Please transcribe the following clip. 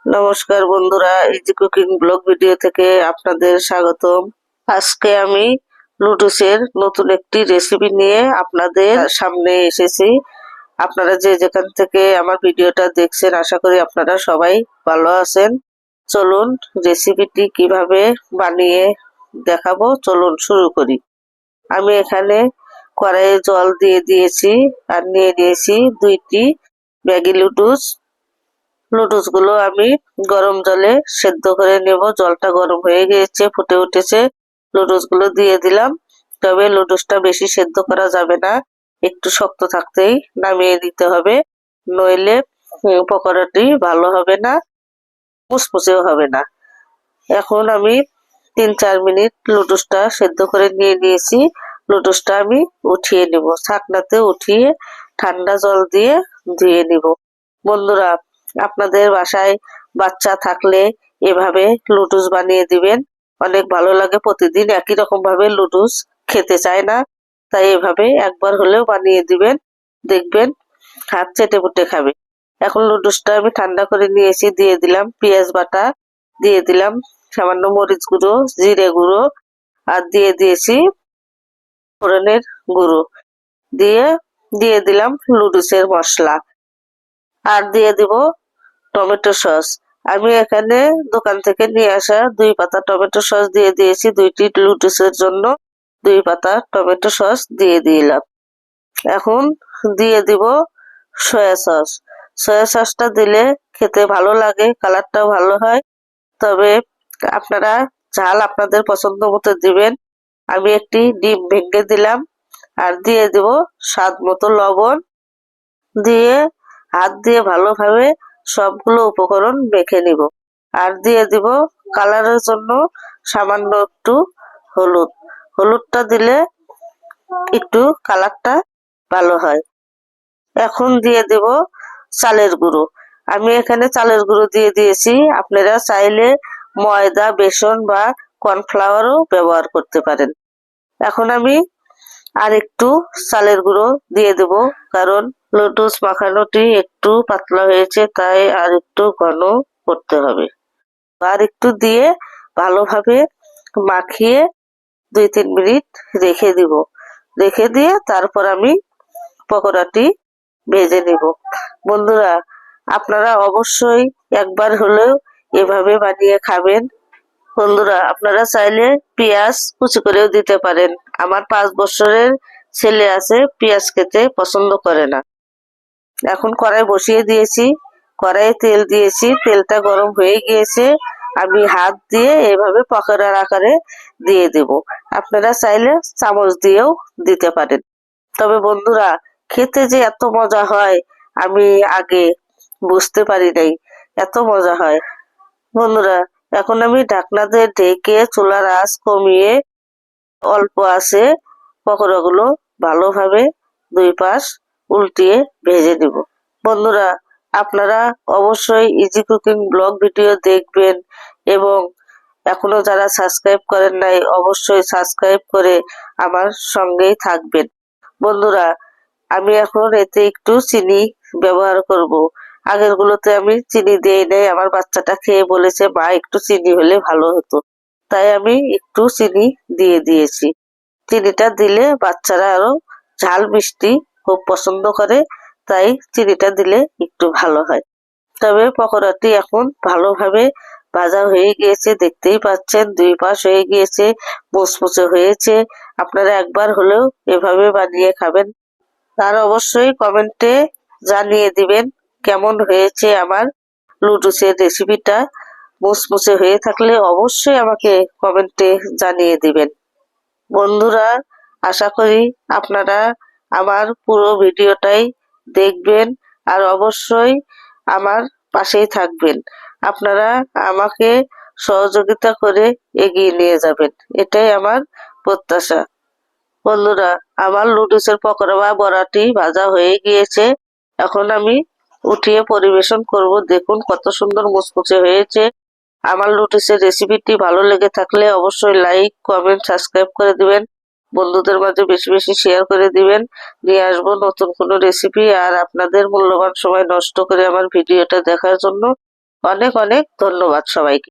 নমস্কার বন্ধুরা, easy cooking blog video থেকে আপনাদের স্বাগতম। আজকে আমি নুডলসের নতুন একটি রেসিপি নিয়ে আপনাদের সামনে এসেছি। আপনারা যে যেখান থেকে আমার ভিডিওটা দেখছেন, আশা করি আপনারা সবাই ভালো আছেন। চলুন রেসিপিটি কিভাবে বানিয়ে দেখাবো, চলুন শুরু করি। আমি এখানে কড়াইয়ে জল দিয়ে দিয়েছি আর নিয়ে নিয়েছি 2টি ম্যাগি নুডলস। নুডলস গুলো আমি গরম জলে সেদ্ধ করে নেব। জলটা গরম হয়ে গিয়েছে, ফুটে উঠেছে। নুডলস গুলো দিয়ে দিলাম। তবে নুডলসটা বেশি সেদ্ধ করা যাবে না, একটু শক্ত থাকতেই নামিয়ে নিতে হবে, নইলে পকোড়াটি ভালো হবে না, মুচমুচেও হবে না। এখন আমি 3-4 মিনিট নুডলসটা সেদ্ধ করে নিয়ে নিয়েছি। নুডলসটা আমি উঠিয়ে নিব, ছাঁকনাতে উঠিয়ে ঠান্ডা জল দিয়ে ধুয়ে নিব। বন্ধুরা, আপনাদের বাসায় বাচ্চা থাকলে এভাবে নুডলস বানিয়ে দিবেন, অনেক ভালো লাগে। প্রতিদিন একই রকম ভাবে নুডলস খেতে চায় না, তাই এভাবে একবার হলেও বানিয়ে দিবেন, দেখবেন হাত চেটে পুটে খাবে। এখন নুডলসটা আমি ঠান্ডা করে নিয়েছি, দিয়ে দিলাম পেঁয়াজ বাটা, দিয়ে দিলাম সামান্য মরিচ গুঁড়ো, জিরে গুঁড়ো, আর দিয়ে দিয়েছি ফোড়নের গুঁড়ো, দিয়ে দিয়ে দিলাম নুডলসের মশলা, আর দিয়ে দিব টমেটো সস। আমি এখানে দোকান থেকে নিয়ে আসা 2 পাতা টমেটো সস দিয়ে দিয়েছি। 2টি নুডলসের জন্য 2 পাতা টমেটো সস দিয়ে দিলাম। এখন দিয়ে দিব সয়া সস। সয়া সসটা দিলে খেতে ভালো লাগে, কালারটাও ভালো হয়। তবে আপনারা ঝাল আপনাদের পছন্দ মতো দিবেন। আমি একটি ডিম ভেঙে দিলাম, আর দিয়ে দেব স্বাদ মতো লবণ। দিয়ে হাত দিয়ে ভালোভাবে সবগুলো উপকরণ মেখে নিব। আর দিয়ে দিব কালারের জন্য সামান্য একটু হলুদ। হলুদটা দিলে একটু কালারটা ভালো হয়। এখন দিয়ে দেব চালের গুঁড়ো। আমি এখানে চালের গুঁড়ো দিয়ে দিয়েছি। আপনারা চাইলে ময়দা, বেসন বা কর্নফ্লাওয়ারও ব্যবহার করতে পারেন। এখন আমি আর একটু চালের গুঁড়ো দিয়ে দেব, কারণ নুডলস মাখানোটি একটু পাতলা হয়েছে, তাই আর একটু ঘন করতে হবে। আর একটু দিয়ে ভালোভাবে মাখিয়ে 2-3 মিনিট রেখে দিব। রেখে দিয়ে তারপর আমি পকোড়াটি ভেজে নিব। বন্ধুরা, আপনারা অবশ্যই একবার হলেও এভাবে বানিয়ে খাবেন। বন্ধুরা, আপনারা চাইলে পেঁয়াজ কুচি করেও দিতে পারেন। আমার 5 বছরের ছেলে আছে, পেঁয়াজ খেতে পছন্দ করে না। এখন কড়াই বসিয়ে দিয়েছি, কড়াইয়ে তেল দিয়েছি, তেলটা গরম হয়ে গিয়েছে। আমি হাত দিয়ে এভাবে পকোড়ার আকারে দিয়ে দেব। আপনারা চাইলে চামচ দিয়েও দিতে পারেন। তবে বন্ধুরা, খেতে যে এত মজা হয় আমি আগে বুঝতে পারি নাই, এত মজা হয়। বন্ধুরা, এখন আমি ঢাকনা দিয়ে ঢেকে চুলার আঁচ কমিয়ে অল্প আছে পকোড়াগুলো ভালোভাবে 2 পাশ উল্টিয়ে ভেজে নিব। বন্ধুরা, আপনারা অবশ্যই ইজি কুকিং ব্লগ ভিডিও দেখবেন, এবং এখনো যারা সাবস্ক্রাইব করেন নাই অবশ্যই সাবস্ক্রাইব করে আমার সঙ্গেই থাকবেন। বন্ধুরা, আমি এখন এতে একটু চিনি ব্যবহার করব। আগের গুলোতে আমি চিনি দেই নাই, আমার বাচ্চাটা খেয়ে বলেছে মা একটু চিনি হলে ভালো হতো, তাই আমি একটু চিনি দিয়ে দিয়েছি। চিনিটা দিলে বাচ্চারা আরো ঝাল মিষ্টি খুব পছন্দ করে, তাই চিনিটা দিলে একটু ভালো হয়। তবে পকোড়াটি এখন ভালোভাবে ভাজা হয়ে গিয়েছে, দেখতেই পাচ্ছেন 2 পাশ হয়ে গিয়েছে, মুচমুচে হয়েছে। আপনারা একবার হলেও এভাবে বানিয়ে খাবেন, আর অবশ্যই কমেন্টে জানিয়ে দিবেন কেমন হয়েছে আমার নুডলসের রেসিপিটা। মুচমুচে হয়ে থাকলে অবশ্যই আমাকে কমেন্টে জানিয়ে দিবেন। বন্ধুরা, আশা করি আপনারা আমার পুরো ভিডিওটাই দেখবেন, আর অবশ্যই আমার পাশেই থাকবেন। আপনারা আমাকে সহযোগিতা করে এগিয়ে নিয়ে যাবেন, এটাই আমার প্রত্যাশা। বন্ধুরা, আমার নুডলসের পকোড়া বা বড়াটি ভাজা হয়ে গিয়েছে। এখন আমি উঠিয়ে পরিবেশন করব। দেখুন কত সুন্দর মুচমুচে হয়েছে। আমার নুডলসের রেসিপিটি ভালো লেগে থাকলে অবশ্যই লাইক, কমেন্ট, সাবস্ক্রাইব করে দিবেন। বন্ধুদের মাঝে বেশি বেশি শেয়ার করে দিবেন। নিয়ে আসবো নতুন কোনো রেসিপি। আর আপনাদের মূল্যবান সময় নষ্ট করে আমার ভিডিওটা দেখার জন্য অনেক অনেক ধন্যবাদ সবাইকে।